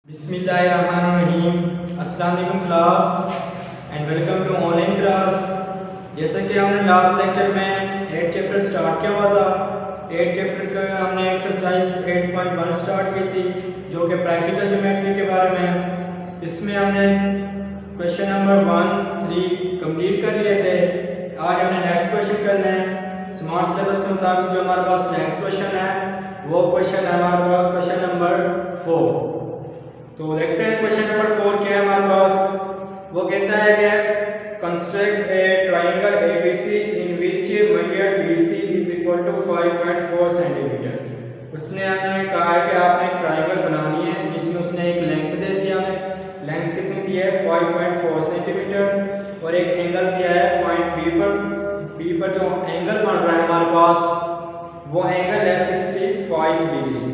बिस्मिल्लाहिर्रहमानिर्रहीम। अस्सलाम वालेकुम class and welcome to online class. जैसा कि हमने लास्ट लेक्चर में 8 चैप्टर स्टार्ट किया हुआ था। 8 चैप्टर का हमने एक्सरसाइज 8.1 स्टार्ट की थी जो कि प्रैक्टिकल ज्योमेट्री के बारे में है। इसमें हमने क्वेश्चन नंबर 1, 3 कंप्लीट कर लिए थे। आज हमने नेक्स्ट क्वेश्चन करना है। स्मार्ट सिलेबस के मुताबिक जो हमारे पास नेक्स्ट क्वेश्चन है वो क्वेश्चन है हमारे पास क्वेश्चन नंबर 4। तो देखते हैं क्वेश्चन नंबर 4 क्या है हमारे पास। वो कहता है कि construct a triangle A B C in which measure B C is equal to 5.4 centimetre. उसने हमें कहा है कि आपने एक ट्रायंगल बनानी है जिसमें उसने एक लेंथ दे दिया हमें। लेंथ कितनी दी है 5.4 सेंटीमीटर और एक एंगल दिया है पॉइंट बी पर जो एंगल बन रहा है हमारे पास वो एंगल है 65 डिग्री।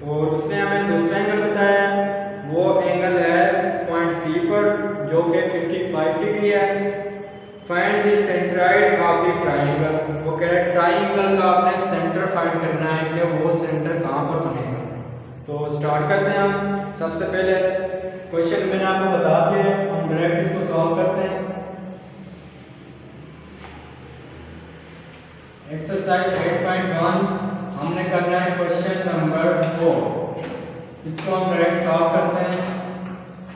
और उसने हमें दूसरा एंगल बताया वो एंगल है पॉइंट सी पर जो कि 55 डिग्री है। Find the centroid of the triangle. वो कह रहा है ट्रायंगल का आपने सेंटर फाइंड करना है कि वो सेंटर कहाँ पर बनेगा। तो स्टार्ट करते हैं हम। सबसे पहले क्वेश्चन मैंने आपको बता दिया, हम डायरेक्ट इसको सॉल्व करते हैं। एक्सरसाइज 8.1 हमने करना है क्वेश्चन नंबर 4। इसको हम डायरेक्ट सॉल्व करते हैं।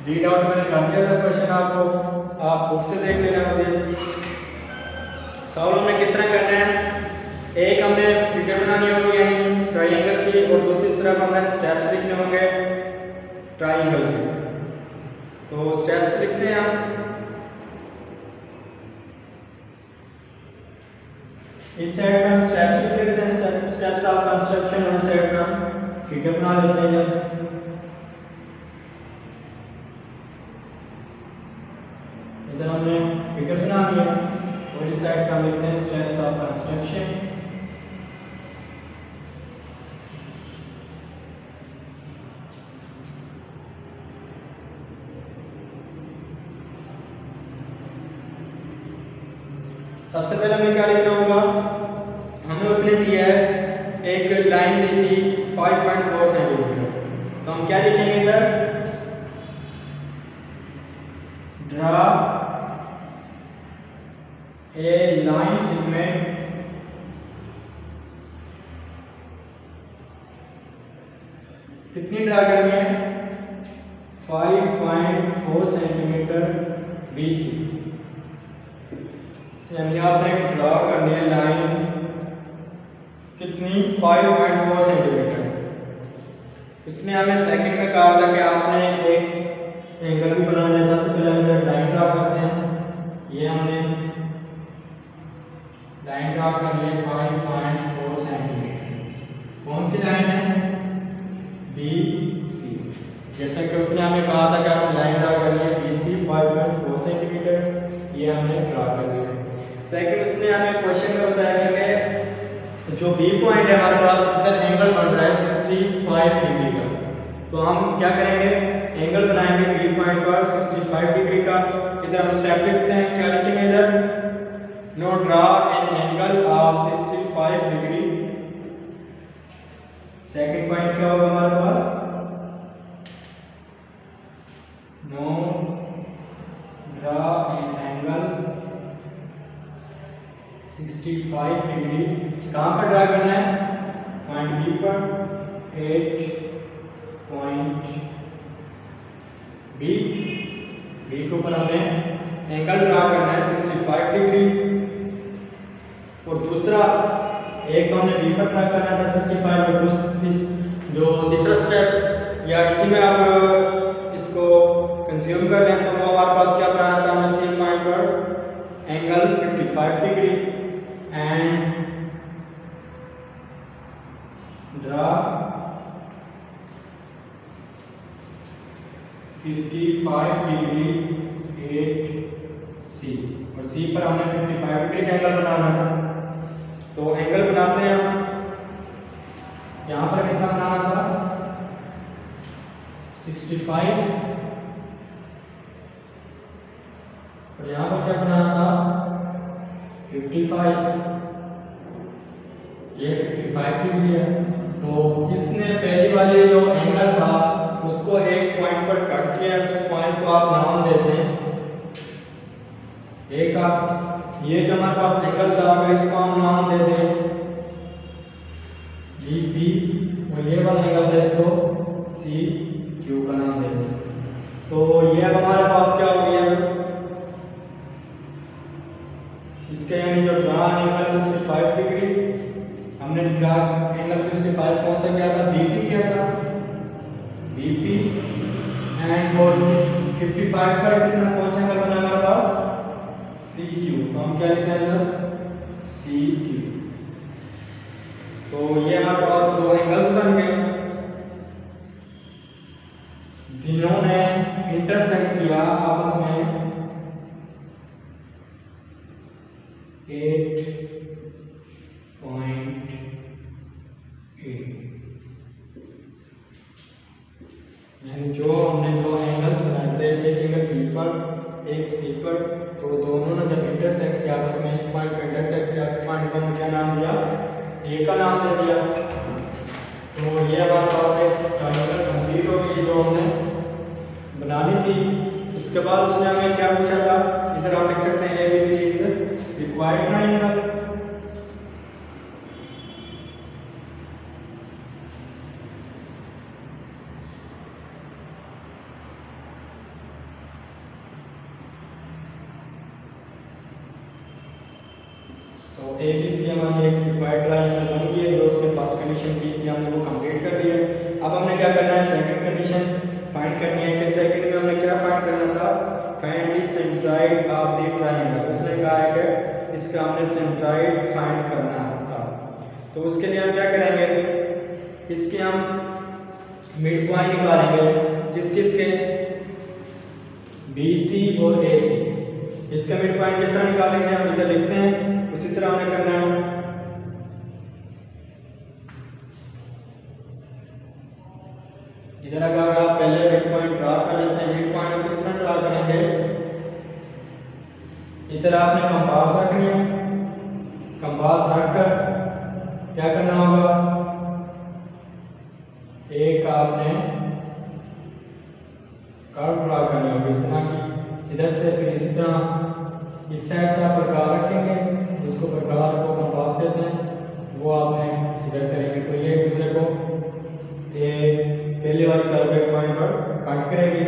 रीड आउट मैंने कर दिया था क्वेश्चन आपको, आप बुक से देख लेना। मुझे सॉल्व हमें किस तरह करना है, एक हमने फिगर बनानी होगी यानी ट्रायंगल की और दूसरी तरफ हमने स्टेप्स लिखने होंगे ट्रायंगल के। तो स्टेप्स लिखते हैं हम। इस साइड में हम स्टेप्स लिख लेते हैं, स्टेप्स ऑफ कंस्ट्रक्शन, और इस साइड में हम फिगर बना लेते हैं। इधर हमने फिगर बना लिया और इस साइड पे हम लिखते हैं स्टेप्स ऑफ कंस्ट्रक्शन। सबसे पहले हमें क्या लिखना होगा, हमें उसने दिया है एक लाइन दी थी 5.4 सेंटीमीटर। तो हम क्या लिखेंगे इधर, ड्रा ए लाइन सेगमेंट कितनी ड्रा करनी है 5.4 सेंटीमीटर बीसी। यानी आपने ड्रा करनी है लाइन कितनी 5.4 सेंटीमीटर। उसने हमें सेकंड में कहा था कि आपने एक एंगल भी बनाना है। सबसे पहले हम इधर लाइन ड्रा करते हैं। ये हमने लाइन ड्रा कर ली 5.4 सेंटीमीटर। कौन सी लाइन है बी सी। जैसा कि उसने हमें कहा था कि आपने लाइन ड्रा करनी है बी सी 5.4 सेंटीमीटर। ये हमने ड्रा कर लिया। सेकंड उसने हमें क्वेश्चन में बताया कि जो बी पॉइंट है हमारे पास इधर एंगल बन रहा है 65 डिग्री का। तो हम क्या करेंगे, एंगल बनाएंगे बी पॉइंट पर 65 डिग्री का। इधर हम स्टेप लिखते हैं, क्या लिखेंगे इधर, now draw an angle of 65 degree. Second point क्या होगा हमारे पास, now draw an angle 65 degree. कहाँ पर ड्रा करना है, पॉइंट बी पर 8 पॉइंट बी के ऊपर हमें एंगल ड्रा करना है 65 डिग्री। और दूसरा एक तो हमने बी पर ड्रा करना था 65 और जो तीसरा स्टेप या इसी में आप इसको कंज्यूम कर लें तो वो हमारे पास क्या बनाना था, हमें सी पॉइंट पर angle 55 degree and draw 55 degree 8 सी। और सी पर हमने 55 डिग्री का एंगल बनाना था। तो एंगल बनाते हैं हम। यहाँ पर कितना बनाना था 65 और यहाँ पर क्या बनाना था 55। ये 55 डिग्री है। तो इसने पहली वाली जो एंगल था उसको एक पॉइंट पर कट किया, उस पॉइंट को आप नाम देते हैं ए का। ये जो हमारे पास एंगल था, अगर इसको हम नाम दे दें बी बी, और ये वाला एंगल था, इसको सी क्यू का नाम दे दें। तो ये अब हमारे पास क्या हो गया, इसके यानी जो ड्रा एंगल 65 डिग्री, हमने ड्रा एंगल 65 कौन सा किया था, बीपी किया था, बीपी। एंड और 55 पर कितना कौन सा एंगल बना हमारे पास, सी क्यू। तो हम क्या लिखते हैं इधर, सी क्यू। तो ये हमारे पास दो एंगल्स बन गए जिन्होंने इंटरसेक्ट किया आपस में 8.8। यानी जो हमने दो एंगल्स बनाए थे, एक एंगल बी पर एक सी पर, तो दोनों ने जब इंटरसेक्ट किया आपस में, इस पॉइंट पर इंटरसेक्ट किया, इस पॉइंट को हम क्या नाम दिया, ए का नाम दे दिया। तो ये हमारे पास एक ट्रायंगल कंप्लीट हो गई जो हमने बनानी थी। उसके बाद उसने हमें क्या पूछा था, इधर आप लिख सकते हैं ABC इज रिक्वायर्ड ट्रायंगल। तो ABC हमारी एक रिक्वायर्ड ट्रायंगल बन गई है, जो उसने फर्स्ट कंडीशन की थी हमने वो कंप्लीट कर ली है। अब हमने क्या करना है, सेकंड कंडीशन फाइंड करनी है। कि सेकंड में हमने क्या फाइंड करना था, find the centroid of the triangle. उसने कहा है कि इसका हमने सेंट्रॉइड फाइंड करना था। तो उसके लिए हम क्या करेंगे, इसके हम मिड पॉइंट निकालेंगे, किस किस के, BC और AC। इसका मिड पॉइंट किस तरह निकालेंगे, हम इधर लिखते हैं, उसी तरह हमें करना है। इधर अगर आप पहले मिड पॉइंट ड्रा कर लेते हैं, मिड पॉइंट किस तरह ड्रा करेंगे, इधर आपने कंपास रखनी है, कंपास रखकर क्या करना होगा, एक आपने कर्व ड्रा करनी होगी इस तरह की, इधर से फिर इसी तरह इस साइड से आप प्रकार रखेंगे, जिसको प्रकार को कंपास कहते हैं, वो आपने इधर करेंगे। तो ये एक दूसरे को पहले वाली कर्व के पॉइंट पर कट करेंगे।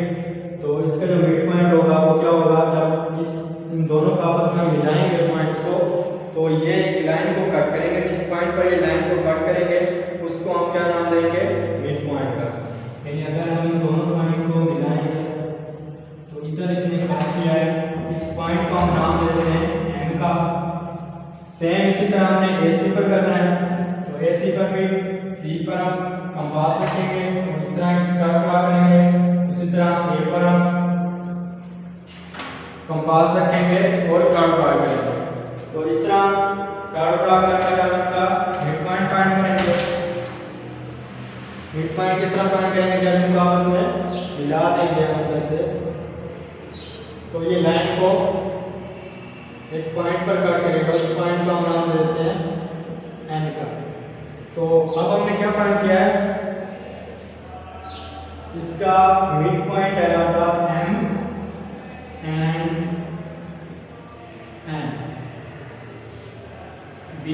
तो इसका जो मिड पॉइंट होगा वो क्या होगा, जब इन दोनों का आपस में मिलाएंगे पॉइंट्स को, तो ये एक लाइन को कट करेंगे, जिस पॉइंट पर ये लाइन को कट करेंगे उसको हम क्या नाम देंगे, मिड पॉइंट का। यानी अगर हम इन दोनों पॉइंट को मिलाएंगे, तो इधर इसने कट किया है, इस पॉइंट को हम नाम देते हैं एम का। सेम इसी तरह हमने AC पर करना है, तो AC पर भी सी पर हम कंपास रखेंगे और इस तरह कर्व ड्रा करेंगे, उसी तरह A पर हम कंपास रखेंगे और कर्व ड्रा करेंगे। तो इस तरह कर्व ड्रा करके हम इसका मिड पॉइंट फाइंड करेंगे। मिड पॉइंट किस तरह फाइंड करेंगे, जब इनको आपस में मिला देंगे हम इधर से, तो ये लाइन को एक पॉइंट पर कट करेगा, उस पॉइंट को हम नाम देते हैं N का। तो अब हमने क्या फाइंड किया है, इसका मिड पॉइंट है हमारे पास M and N। B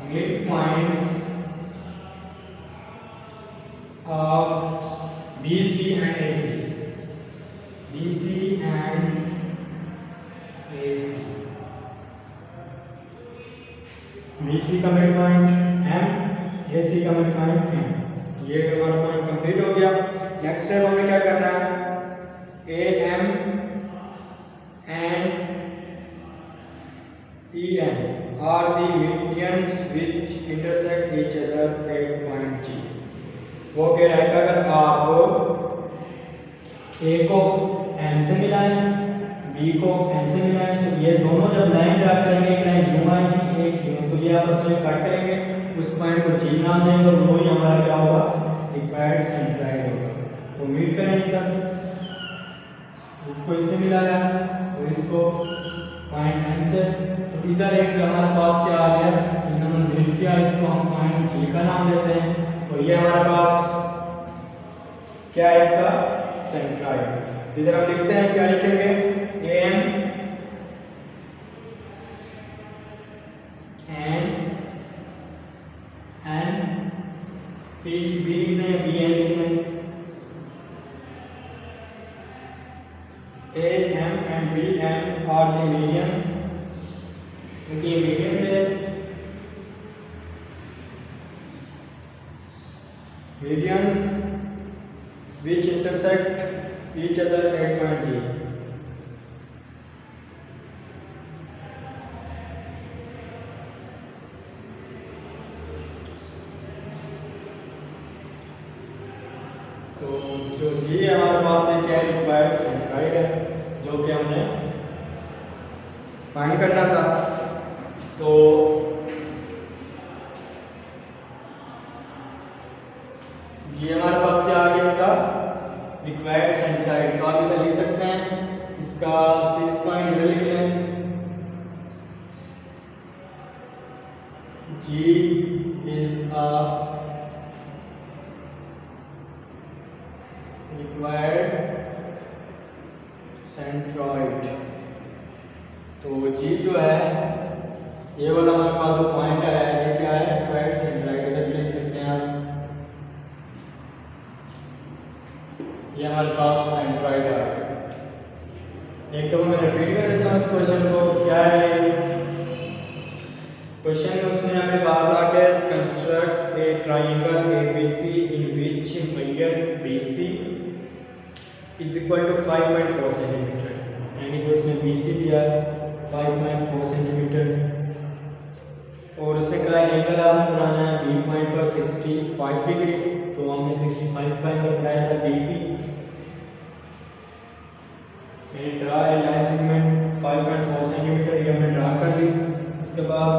mid points of BC and AC, BC and AC। BC का मिड पॉइंट M, AC का मिड पॉइंट N। ये हमारा पॉइंट कंप्लीट हो गया। नेक्स्ट स्टेप हमें क्या करना है, AM and EN are the medians which intersect each other at point G। वो कह रहा है कि अगर आप A को M से मिलाएं, B को N से मिलाएं, तो ये दोनों जब लाइन ड्रा करेंगे, एक लाइन यूं आएगी, एक यूं, तो ये आपस में कट करेंगे, उस पॉइंट को G नाम देंगे और वही हमारा क्या होगा, रिक्वायर्ड सेंट्रॉइड होगा। तो मीट करें इसका, इसको इससे मिलाया और इसको पॉइंट N से, तो इधर एक हमारे पास क्या आ गया, इन्होंने मीट किया, इसको हम पॉइंट G का नाम देते हैं। तो ये हमारे पास क्या है इसका सेंट्रॉइड। इधर हम लिखते हैं, क्या लिखेंगे, AM N P B लिखते हैं, BN लिखते हैं, AM and BN are the medians, क्योंकि ये मीडियन है, medians which intersect each other at point G. तो जो G है हमारे पास है, क्या रिक्वायर्ड सेंट्रॉइड है, जो कि हमने फाइंड करना था। तो G हमारे पास क्या आ गया, इसका रिक्वायर्ड सेंट्रॉइड। तो आप इधर लिख सकते हैं, इसका 6 पॉइंट इधर लिख लें, G is a required centroid। तो G जो है, ये वाला हमारे पास जो पॉइंट है, ये क्या है, रिक्वायर्ड सेंट्रॉइड। इधर भी लिख सकते हैं आप, ये हमारे पास सेंट्रॉइड आ गया। एक तो मैं रिपीट कर देता हूँ इस क्वेश्चन को। क्या है क्वेश्चन में, उसने हमें कहा था कि construct a triangle ABC in which measure BC is equal to 5.4 centimetre, यानी कि उसने BC दिया 5.4 सेंटीमीटर, और उसने कहा एंगल आपने बनाना है B पॉइंट पर 65 डिग्री। तो हमने 65 का एंगल बनाया था BP। Draw a line segment 5.4 centimetre, ये हमने ड्रा कर ली। उसके बाद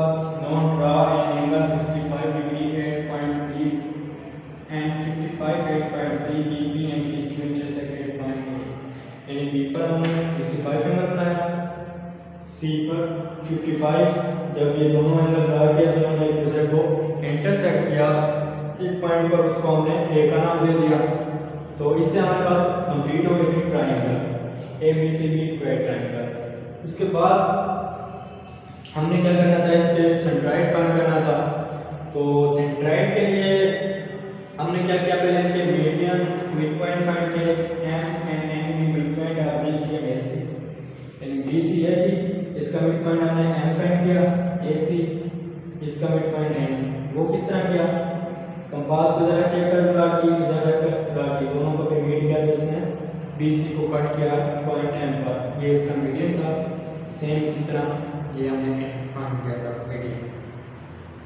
now draw an angle 65 degree at point B and 55 at point C, BB and CQ intersect at point A। यानी B पर हमने 65 एंगल बनाया, C पर 55। जब ये दोनों एंगल ड्रा किया, दोनों ने एक दूसरे को इंटरसेक्ट किया एक पॉइंट पर, उसको हमने A का नाम दे दिया। तो इससे हमारे पास कंप्लीट हो गई ट्राइंगल ABCD ट्राइंगल। उसके बाद हमने क्या करना था, इसके सेंट्रॉइड फाइंड करना था। तो सेंट्रॉइड के लिए हमने क्या किया, पहले इनके मीडियन मिड पॉइंट फाइंड किए, M and N की मिड पॉइंट है BC एंड AC। यानी BC है कि इसका मिड पॉइंट हमने M फाइंड किया, AC इसका मिड पॉइंट N। वो किस तरह किया, कंपास को इधर रखकर कर्व ड्रा की, इधर रखकर ड्रा की, दोनों को पे मीट किया, तो उसने BC को कट किया पॉइंट M पर। ये इसका मीडियन था। सेम इसी तरह ये हमने फाइंड किया था मीडियन।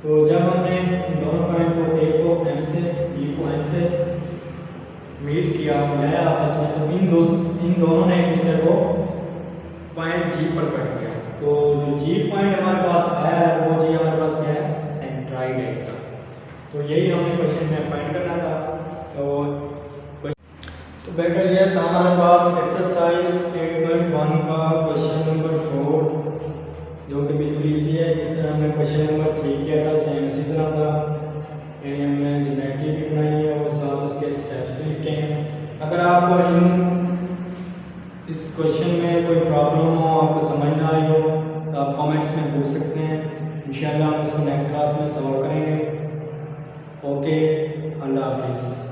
तो जब हमने दोनों पॉइंट को, A को M से, B को N से मीट किया, मिलाया आपस में, तो इन दोनों ने एक दूसरे को पॉइंट G पर कट किया। तो जो G पॉइंट हमारे पास आया है, वो G हमारे पास क्या है, सेंट्रॉइड है इसका। तो यही हमने क्वेश्चन में फाइंड करना था। तो बेटा ये था हमारे पास एक्सरसाइज 8.1 का क्वेश्चन नंबर 4, जो कि बिल्कुल ईजी है। जिस तरह हमने क्वेश्चन नंबर 3 किया था, सेम इसी तरह था। यानी हमने ज्योमेट्री भी बनाई है और साथ उसके स्टेप्स भी लिखे हैं। अगर आपको इस क्वेश्चन में कोई प्रॉब्लम हो, आपको समझ ना आई हो, तो आप कमेंट्स में पूछ सकते हैं। इंशाल्लाह हम इसको नेक्स्ट क्लास में सॉल्व करेंगे। ओके, अल्लाह हाफिज़।